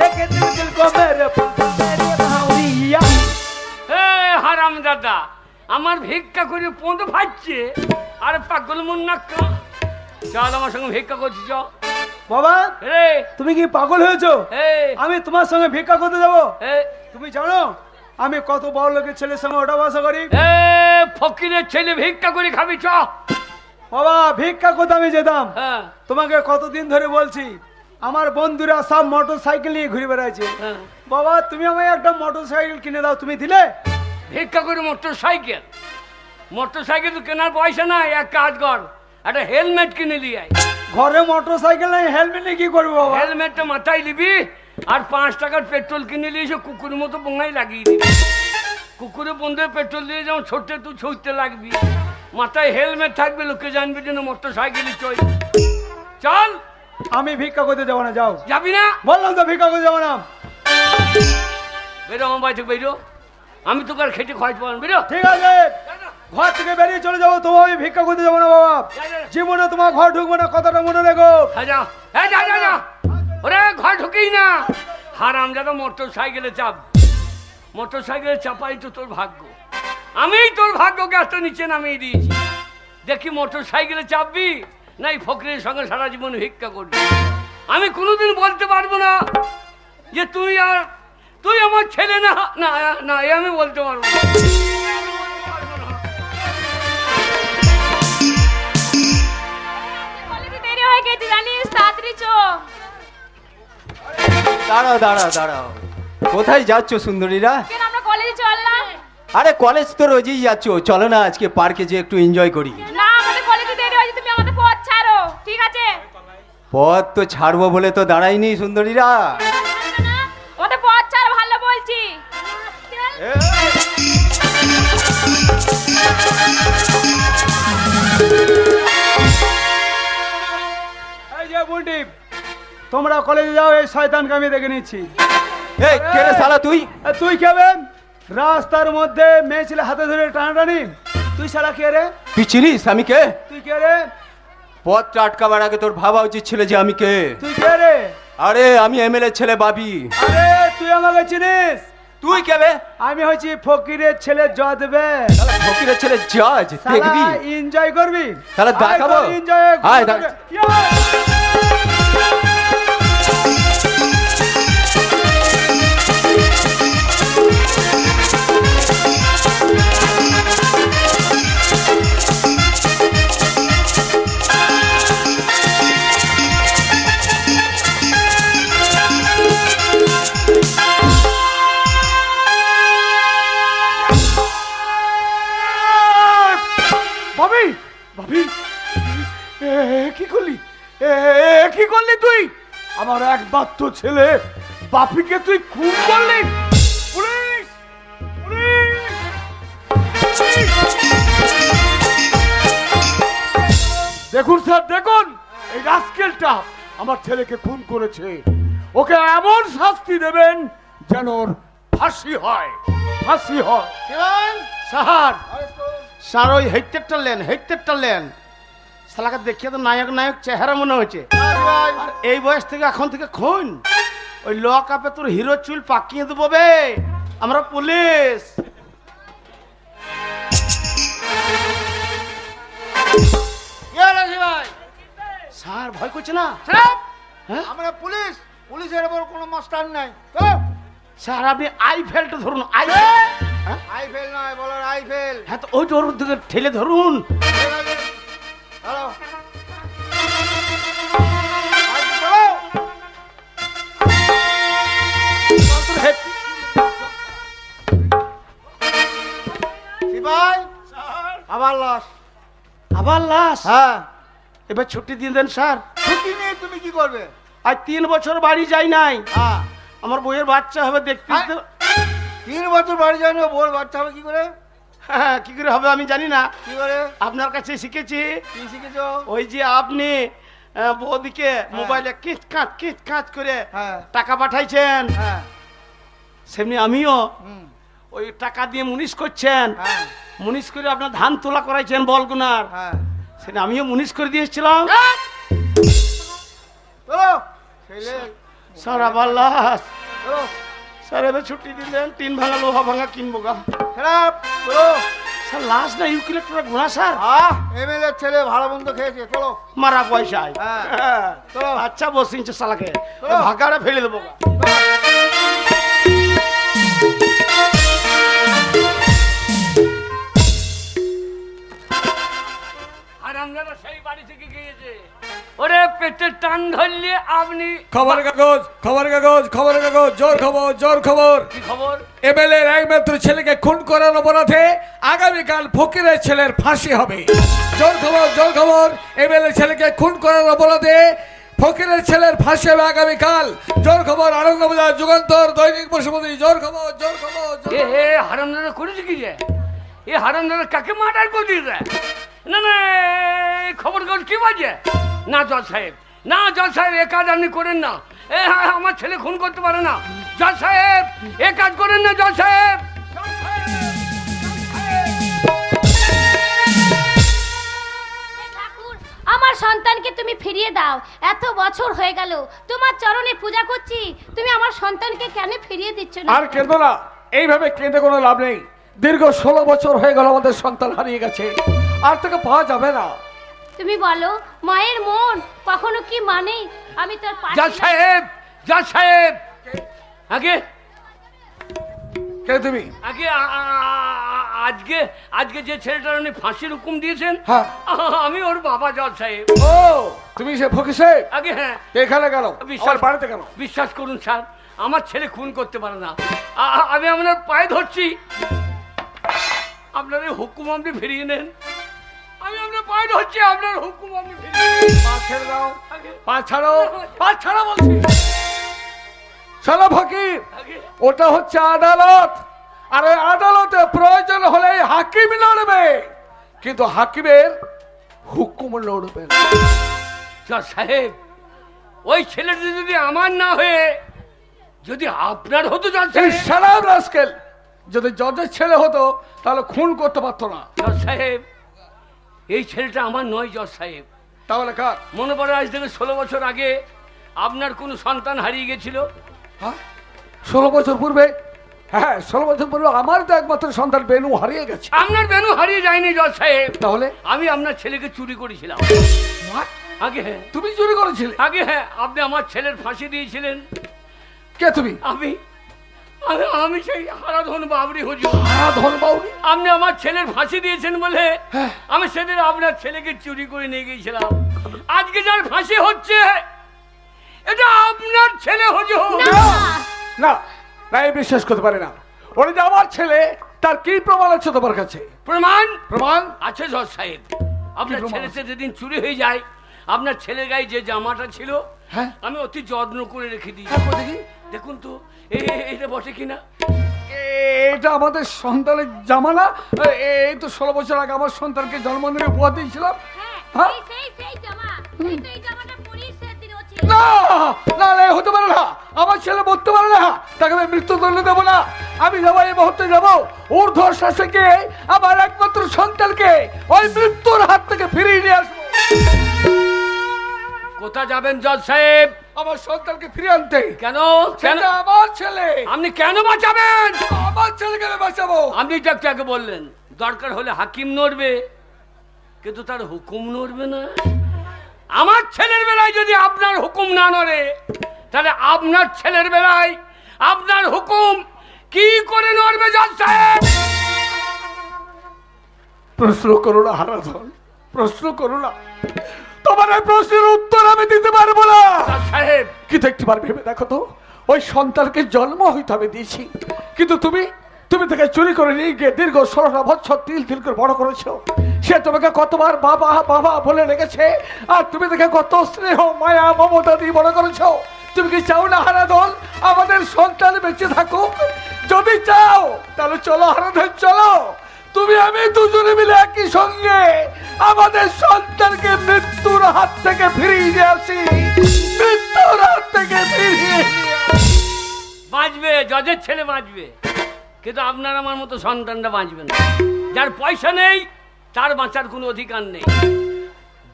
लेके तेरे दिल को मेरे बुलबुल मेरी कहावरी। হে হারাম দাদা, আমার ভিক্ষা করে পদ ভাজছে, আর পাগল মুন্না চল আমার সঙ্গে ভিক্ষা করছি। চ বাবা, রে, তুমি কি পাগল হয়েছো? এই আমি তোমার সঙ্গে ভিক্ষা করতে যাবো? এই তুমি জানো আমি কত বড় লোকের ছেলের সঙ্গে ওটা বসা করি। এ ফকিরের ছেলে ভিক্ষা করে খাবি চ। বাবা ভিক্ষা কোথা আমি যেতাম, হ্যাঁ তোমাকে কতদিন ধরে বলছি আমার বন্ধুরা সব মোটর সাইকেল নিয়ে ঘুরে বেড়াচ্ছে। হ্যাঁ। বাবা তুমি আমায় একটা মোটর সাইকেল কিনে দাও, তুমি দিলে? ভিক্ষা করে মোটর সাইকেল তো কেনার পয়সা নাই, এক কাজ কর একটা হেলমেট কিনে দিয়ে আয়। ঘরে মোটর সাইকেল নাই, হেলমেট নিয়ে কি করবো বাবা? হেলমেটটা মাথায় নিবি আর 5 টাকার পেট্রোল কিনে নিয়ে এসে কুকুরের মতো বোঙাই লাগিয়ে দিবি। কুকুরে বন্ধে পেট্রোল দিয়ে যেমন ছোট্টে তুই ছুটতে লাগবি, মাথায় হেলমেট থাকবে, লোকে জানবি যেন মোটর সাইকেলই চল। চল। আমি ভিক্ষা করতে যাবো না, যাও। যাবি না? বললাম তো ভিক্ষা করতে যাবো না। বেরো আমার বাড়ি থেকে বেরো, আমি তোকে আর খেটে খাওয়াইতে পারবো। বেরো। ঠিক আছে, ঘর থেকে বেরিয়ে চলে যাবো, তবু আমি ভিক্ষা করতে যাবো না বাবা। জীবনে তোমার ঘর ঢুকবো না, কথাটা মনে রেখো। হ্যাঁ যা, হ্যাঁ যা যা যা। ওরে ঘর ঢুকেই না, হারাম যারা মোটর সাইকেলে চাপ। মোটর সাইকেলে চাপাই তো তোর ভাগ্য, আমিই তোর ভাগ্যকে এত নিচে নামিয়ে দিয়েছি। দেখি মোটর সাইকেলে চাপবি না এই ফকরের সঙ্গে সারা জীবন ভিক্ষা করবি। আমি কোনোদিন বলতে পারবো না যে তুই আমার ছেলে না, না না, এ আমি বলতে পারবো না। কলেজে দেরি হয়ে গেছে জানিস, তাড়াতাড়ি চ। দাঁড়াও দাঁড়াও দাঁড়াও, কোথায় যাচ্ছ সুন্দরীরা? কেন আমরা কলেজে চললাম? আরে কলেজ তো রোজই যাচ্ছ, চলো না আজকে পার্কে যে একটু এনজয় করি। না, আমাদের কলেজে দেরি হয়েছে, তুমি আমাদের পথ ছাড়ো, ঠিক আছে? পথ তো ছাড়বো বলে তো দাঁড়াইনি সুন্দরীরা। না, আমাদের পথ ছাড়ো, ভালো বলছি। এই যে বুন্টি, তোমরা কলেজে যাও, এই শয়তানকে আমি দেখে নিচ্ছি। এই কে রে শালা তুই? তুই কেবে রাস্তার মধ্যে মেয়ে ছেলে হাতে ধরে টানাটানি? তুই শালা কে রে? তুই চিনিস আমি কে? তুই কে রে? পথটা আটকাবার আগে তোর ভাবা উচিত ছিল যে আমি কে। তুই কে রে? আরে আমি এমএলএ ছেলে বাবি। আরে তুই আমাকে চিনিস? তুই কে বে? আমি হচ্ছি ফকিরের ছেলে জজবে। শালা ফকিরের ছেলে জজ, দেখবি? এনজয় করবি? তাহলে দেখাবো। এনজয়। আয় দেখ। ভাবি, ভাবি, কি করলি? কি করলি তুই? আমার একমাত্র ছেলে বাপিকে তুই খুন করলি? পুলিশ! পুলিশ! দেখুন স্যার, দেখুন, এই রাস্কেলটা আমার ছেলেকে খুন করেছে। ওকে এমন শাস্তি দেবেন যেন ওর ফাঁসি হয়, ফাঁসি হয়। স্যার, স্যার ওই হেইটের টানলেন শালাকে দেখিয়ে তো নায়ক নায়ক চেহারা মনে হয়েছে। আর এই বয়স থেকে এখন থেকে খুন, ওই লক আপে তোর হিরো চুল পাকিয়ে দেবো বে, আমরা পুলিশ। স্যার ভয় করছে না? হ্যাঁ? আমরা পুলিশ, পুলিশের উপর কোনো মাস্টার নাই। স্যার আপনি আইফেলটা ধরুন, আইফেল। হ্যাঁ? আইফেল নয়, বলার আইফেল। হ্যাঁ তো ওইটা ওর দিকে ঠেলে ধরুন। হ্যালো, সিপাই, আবার লাশ। আবার লাশ? হ্যাঁ, এবার ছুটি দিয়ে দেন স্যার। ছুটি নিয়ে তুমি কি করবে? আজ 3 বছর বাড়ি যাই নাই, হ্যাঁ, আমার বইয়ের বাচ্চা হবে দেখতে। হ্যাঁ। 3 বছর বাড়ি যায়নি, বোর বাচ্চা হবে কি করে? হ্যাঁ কি করে হবে আমি জানি না, কি করে? আপনার কাছে শিখেছি। কি শিখেছো? ওই যে আপনি বৌদিকে মোবাইলে কিচ কাঁচ করে হ্যাঁ, টাকা পাঠাইছেন, হ্যাঁ, সেমনি আমিও হুম, ওই টাকা দিয়ে মুনিশ করছেন, হ্যাঁ, মুনিশ করে আপনার ধান তোলা করাইছেন বলগুনার, হ্যাঁ। সেটা আমিও মুনিশ করে দিয়েছিলাম। চলো, ছেলে, স্যার আবার লাশ। চলো, স্যার এবার ছুটি দিলেন, 3 ভাঙা লোহা ভাঙা কিনবো গা। খারাপ, চলো। স্যার লাশ না ইউক্লিপ্টাস ঘোড়া স্যার, এমএলএ ছেলে ভালো মন্দ খেয়েছে, চলো। মারা পয়সায়। হ্যাঁ। হ্যাঁ। চলো। আচ্ছা বসিনছে শালাকে, চলো। ভাগাড়ে ফেলে দেবো গা। হারামজাদা সেই বাড়ি থেকে গিয়েছে। ওরে পেটের টান ধরলে আপনি খবরের কাগজ, খবরের কাগজ, খবরের কাগজ, জোর খবর, জোর খবর। কি খবর? এমএলএ এর একমাত্র ছেলেকে খুন করার অপরাধে আগামীকাল ফকিরের ছেলের ফাঁসি হবে। জোর খবর, জোর খবর। এমএলএ ছেলেকে খুন করার অপরাধে ফকিরের ছেলের ফাঁসি হবে আগামীকাল। জোর খবর, আনন্দবাজার, যুগান্তর, দৈনিক বসুমতী। জোর খবর, জোর খবর, জোর খবর। এ হারামজাদা করেছে কি রে? এ হারামজাদা কাকে মার্ডার করে দিয়েছে? না না, এই খবর কাগজ কি বাজে? না জজ সাহেব, না জজ সাহেব, এ কাজ আপনি করেন না। আমার ছেলে খুন করতে পারে না জজ সাহেব, এ কাজ করেন না জজ সাহেব। জজ সাহেব, জজ সাহেব। হে ঠাকুর, আমার সন্তানকে তুমি ফিরিয়ে দাও। এত বছর হয়ে গেল তোমার চরণে পূজা করছি, তুমি আমার সন্তানকে কেন ফিরিয়ে দিচ্ছ না? আর কেঁদো না, এইভাবে কেঁদে কোনো লাভ নেই। দীর্ঘ 16 বছর হয়ে গেল আমাদের সন্তান হারিয়ে গেছে, আর তাকে পাওয়া যাবে না। তুমি বলো, মায়ের মন কখনো কি মানে? আমি তোর জজ সাহেব, জজ সাহেব, আগে কে তুমি? আগে আজকে আজকে যে ছেলেটার উনি ফাঁসির হুকুম দিয়েছেন, হ্যাঁ। আমি ওর বাবা জজ সাহেব। ও, তুমি সে ফকির সাহেব? আগে হ্যাঁ। এখানে গেল, বিশ্বাস আমার বাড়িতে গেল। বিশ্বাস করুন স্যার, আমার ছেলে খুন করতে পারে না। আমি আপনার পায়ে ধরছি, আপনার এই হুকুম আপনি ফিরিয়ে নেন। আমি আপনার পায়ে ধরছি, আপনার হুকুম আপনি ফিরিয়ে নেন। পা ছেড়ে দাও, পা ছাড়ো, পা ছাড়ো বলছি। শোনো ফকির, আগে ওটা হচ্ছে আদালত, আর ওই আদালতে প্রয়োজন হলে হাকিম লড়বে, কিন্তু হাকিমের হুকুম লড়বে না। জজ সাহেব, ওই ছেলেটি যদি আমার না হয়ে যদি আপনার হতো জজ এই সাহেব। সালাম রাস্কেল, যদি জজের ছেলে হতো তাহলে খুন করতে পারতো না। জজ সাহেব, এই ছেলেটা আমার নয় জজ সাহেব। তাহলে কার? মনে পড়ে আজ থেকে 16 বছর আগে আপনার কোনো সন্তান হারিয়ে গেছিল। হ্যাঁ, 16 বছর পূর্বে? হ্যাঁ, 16 বছর পূর্বে আমার তো একমাত্র সন্তান বেনু হারিয়ে গেছে। আপনার বেনু হারিয়ে যায়নি জজ সাহেব, তাহলে আমি আপনার ছেলেকে চুরি করেছিলাম। What? আগে হ্যাঁ, তুমি চুরি করেছিলে? আগে হ্যাঁ, আপনি আমার ছেলের ফাঁসি দিয়েছিলেন। কে তুমি? আমি আমি আমি সেই হারাধন বাবরি হুজুর। ধন বাউরি? আপনি আমার ছেলের ফাঁসি দিয়েছেন বলে হ্যাঁ। আমি সেদিন আপনার ছেলেকে চুরি করে নিয়ে গিয়েছিলাম। আজকে যার ফাঁসি হচ্ছে এটা আপনার ছেলে হুজুর। না না, এই বিশ্বাস করতে পারি না। ওটা যে আমার ছেলে, তার কি প্রমাণ আছে তোমার কাছে? প্রমাণ প্রমাণ আছে জজ সাহেব। আপনার প্রমাণ ছেলে আছে? যেদিন চুরি হয়ে যায়, আপনার ছেলের গায়ে যে জামাটা ছিল হ্যাঁ। আমি অতি যত্ন করে রেখে দিই। হ্যাঁ, কই দেখি। দেখুন তো এটা বসে কিনা। এটা আমাদের সন্তানের জামা না? এই তো 16 বছর আগে আমার সন্তানকে জন্মদিনে উপহার দিয়েছিলাম। হ্যাঁ? সেই জামা, এই জামাটা পরিয়ে সেদিন ও ছিল। না না না, এ হতে পারে না। আমার ছেলে মরতে পারে না, তাকে আমি মৃত্যুদণ্ড দেবো না। আমি যাবো, এই মুহূর্তে যাবো ঊর্ধ্ব শাসকে আমার একমাত্র সন্তানকে ওই মৃত্যুর হাত থেকে ফিরিয়ে নিয়ে আসবো। কোথা যাবেন জজ সাহেব? আমার সন্তানকে ফিরিয়ে আনতে। কেন কেন সেটা আমার ছেলে, আপনি কেন বাঁচাবেন? আমার ছেলেকে আমি বাঁচাবো। আপনি তো একটু আগে বললেন দরকার হলে হাকিম নড়বে, কিন্তু তার হুকুম নড়বে না। আমার ছেলের বেলায় যদি আপনার হুকুম না নড়ে, তাহলে আপনার ছেলের বেলায় আপনার হুকুম কি করে নড়বে জজ সাহেব? প্রশ্ন করো না হারাধন, প্রশ্ন করো না। তোমার এই প্রশ্নের উত্তর আমি দিতে পারবো না। জজ সাহেব, কিন্তু একটিবার ভেবে দেখো তো, ওই সন্তানকে জন্ম হইতে আমি দিয়েছি, কিন্তু তুমি তাকে চুরি করে নিয়ে গিয়ে দীর্ঘ 16 বছর তিল তিল করে বড় করেছো। সে তোমাকে কতবার বাবা বাবা বলে রেখেছে, আর তুমি তাকে কত স্নেহ মায়া মমতা দিয়ে বড় করেছো। তুমি কি চাও না হারাধন আমাদের সন্তান বেঁচে থাকুক? যদি চাও তাহলে চলো হারাধন, চলো তুমি আমি দুজনে মিলে একই সঙ্গে আমাদের সন্তানকে মৃত্যুর হাত থেকে ফিরিয়ে নিয়ে আসি। মৃত্যুর হাত থেকে ফিরিয়ে নিয়ে আসি। বাঁচবে, জজের ছেলে বাঁচবে, কিন্তু আপনার আমার মতো সন্তানটা বাঁচবে না। যার পয়সা নেই তার বাঁচার কোনো অধিকার নেই।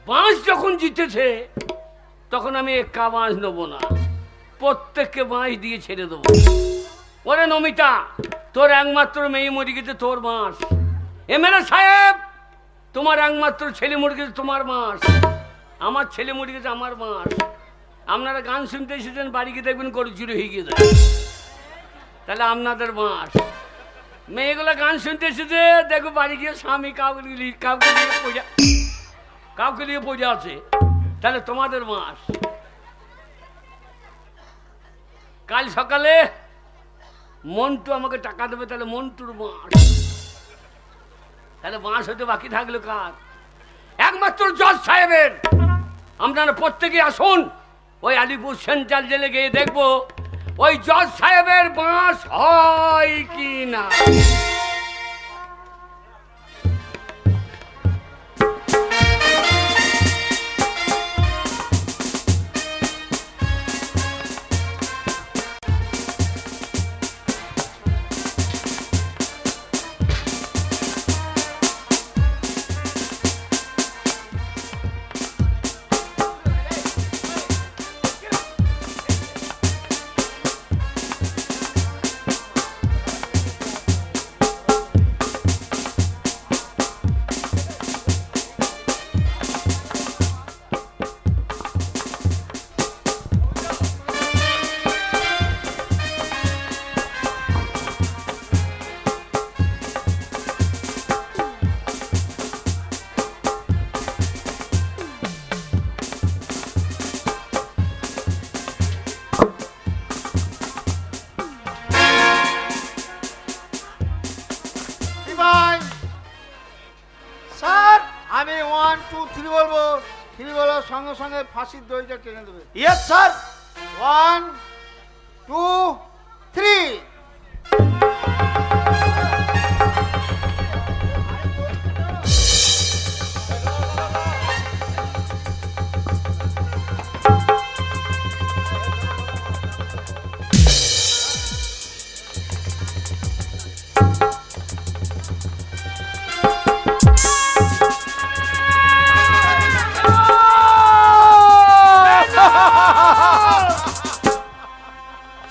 বাঁশ যখন জিতেছে তখন আমি একা বাঁশ নেবো না, প্রত্যেককে বাঁশ দিয়ে ছেড়ে দেবো। ওরে নমিতা, তোর একমাত্র মেয়ে মরে গেছে, তোর বাঁশ। এমএলএ সাহেব, তোমার একমাত্র ছেলে মরে গেছে, তোমার বাঁশ। আমার ছেলে মরে গেছে, আমার বাঁশ। আপনারা গান শুনতে এসেছেন, বাড়ি গিয়ে দেখবেন গরু চুরি হয়ে গিয়েছে, তাহলে আপনাদের বাঁশ। মেয়েগুলো গান শুনতে এসেছে, দেখো বাড়ি গিয়ে স্বামী কাউকে দিয়ে পূজা। কাউকে নিয়ে পড়ে আছে, তাহলে তোমাদের মাস। কাল সকালে মন্টু আমাকে টাকা দেবে, তাহলে মন্টুর মাস। তাহলে মাস হতে বাকি থাকলো কার? একমাত্র জজ সাহেবের। আপনারা প্রত্যেকে আসুন, ওই আলিপুর সেন্ট্রাল জেলে গিয়ে দেখবো ওই জজ সাহেবের বাঁশ হয় কি না। স্যার আমি 1 2 3 বলবো, 3 বলার সঙ্গে সঙ্গে ফাঁসির দড়িটা টেনে দেবে। Yes sir. 1 2 3।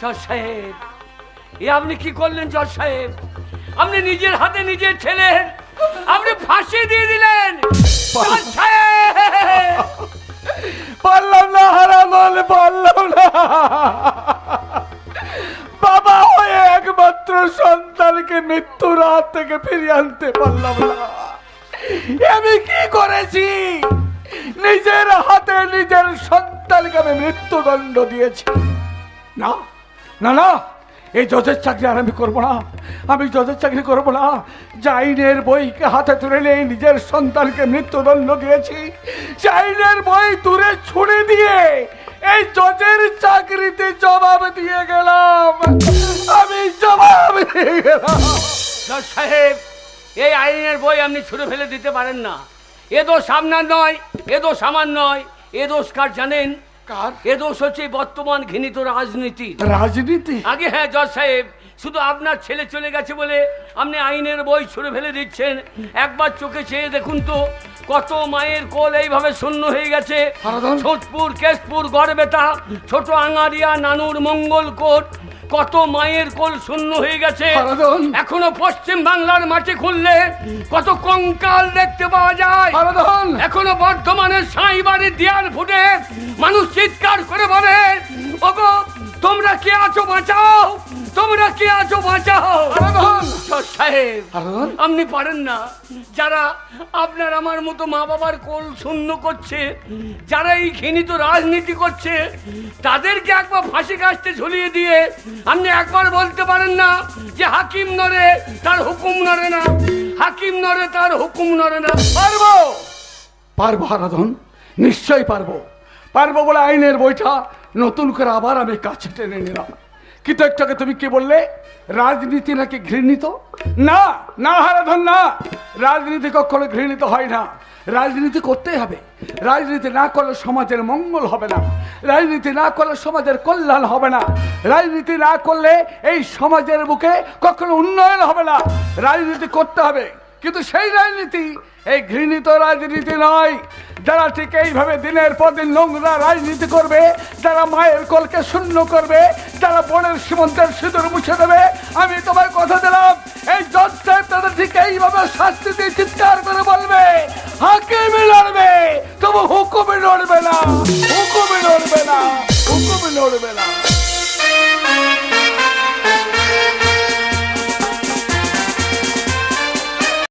জজ সাহেব, এ আপনি কি করলেন জজ সাহেব? আপনি নিজের হাতে নিজের ছেলের আপনি ফাঁসি দিয়ে দিলেন জজ সাহেব। পারলাম না হারাধন, পারলাম না। বাবা হয়ে একমাত্র সন্তানকে মৃত্যুর হাত থেকে ফিরিয়ে আনতে পারলাম না। আমি কি করেছি? নিজের হাতে নিজের সন্তানকে আমি মৃত্যুদণ্ড দিয়েছি। না না না, এই জজের চাকরি আর আমি করবো না। আমি জজের চাকরি করবো না। আইনের বইকে হাতে তুলে নিয়ে নিজের সন্তানকে মৃত্যুদণ্ড দিয়েছি। আইনের বই দূরে ছুড়ে দিয়ে এই জজের চাকরিতে জবাব দিয়ে গেলাম। আমি জবাব দিয়ে গেলাম। জজ সাহেব, এই আইনের বই আপনি ছুঁড়ে ফেলে দিতে পারেন না। এ দোষ আপনার নয়, এ দোষ আমার নয়। এ দোষ কার জানেন? কার? এ দোষ হচ্ছে বর্তমান ঘৃণিত রাজনীতি। রাজনীতি? আগে হ্যাঁ জজ সাহেব, শুধু আপনার ছেলে চলে গেছে বলে আপনি আইনের বই ছুঁড়ে ফেলে দিচ্ছেন। একবার চোখে চেয়ে দেখুন তো, কত মায়ের কোল এইভাবে শূন্য হয়ে গেছে। হারাধন। সোদপুর, কেশপুর, গড়বেতা, ছোট আঙারিয়া, নানুর, মঙ্গলকোট, কত মায়ের কোল শূন্য হয়ে গেছে। হারাধন। এখনো পশ্চিম বাংলার মাটি খুললে কত কঙ্কাল দেখতে পাওয়া যায়। হারাধন। এখনো বর্ধমানের সাঁই বাড়ির দেয়াল ফুটে মানুষ চিৎকার করে বলে, ওগো তোমরা কে আছো বাঁচাও, তোমরা কে আছো বাঁচাও। হারাধন। জজ সাহেব, হারাধন। আপনি পারেন না। যারা আপনার আমার মতো মা বাবার কোল শূন্য করছে, যারা এই ঘৃণিত রাজনীতি করছে, তাদেরকে একবার ফাঁসি কাস্তে ঝুলিয়ে দিয়ে আপনি একবার বলতে পারেন না যে হাকিম নড়ে তার হুকুম নড়ে না, হাকিম নড়ে তার হুকুম নড়ে না? পারবো, পারবো হারাধন, নিশ্চয়ই পারবো। পারবো বলে আইনের বইটা নতুন করে আবার আমি কাছে টেনে নিলাম। কিন্তু একটাকে তুমি কি বললে? রাজনীতি নাকি ঘৃণিত? না না হারাধন, না, রাজনীতি কখনো ঘৃণিত হয় না। রাজনীতি করতেই হবে। রাজনীতি না করলে সমাজের মঙ্গল হবে না। রাজনীতি না করলে সমাজের কল্যাণ হবে না। রাজনীতি না করলে এই সমাজের বুকে কখনো উন্নয়ন হবে না। রাজনীতি করতে হবে, কিন্তু সেই রাজনীতি এই ঘৃণিত রাজনীতি নয়। যারা ঠিক এইভাবে দিনের পর দিন নোংরা রাজনীতি করবে, যারা মায়ের কোলকে শূন্য করবে, যারা বোনের সীমন্তের সিঁদুর মুছে দেবে, আমি তোমায় কথা দিলাম এই জজ সাহেব তাদের ঠিক এইভাবে শাস্তি দিয়ে চিৎকার করে বলবে,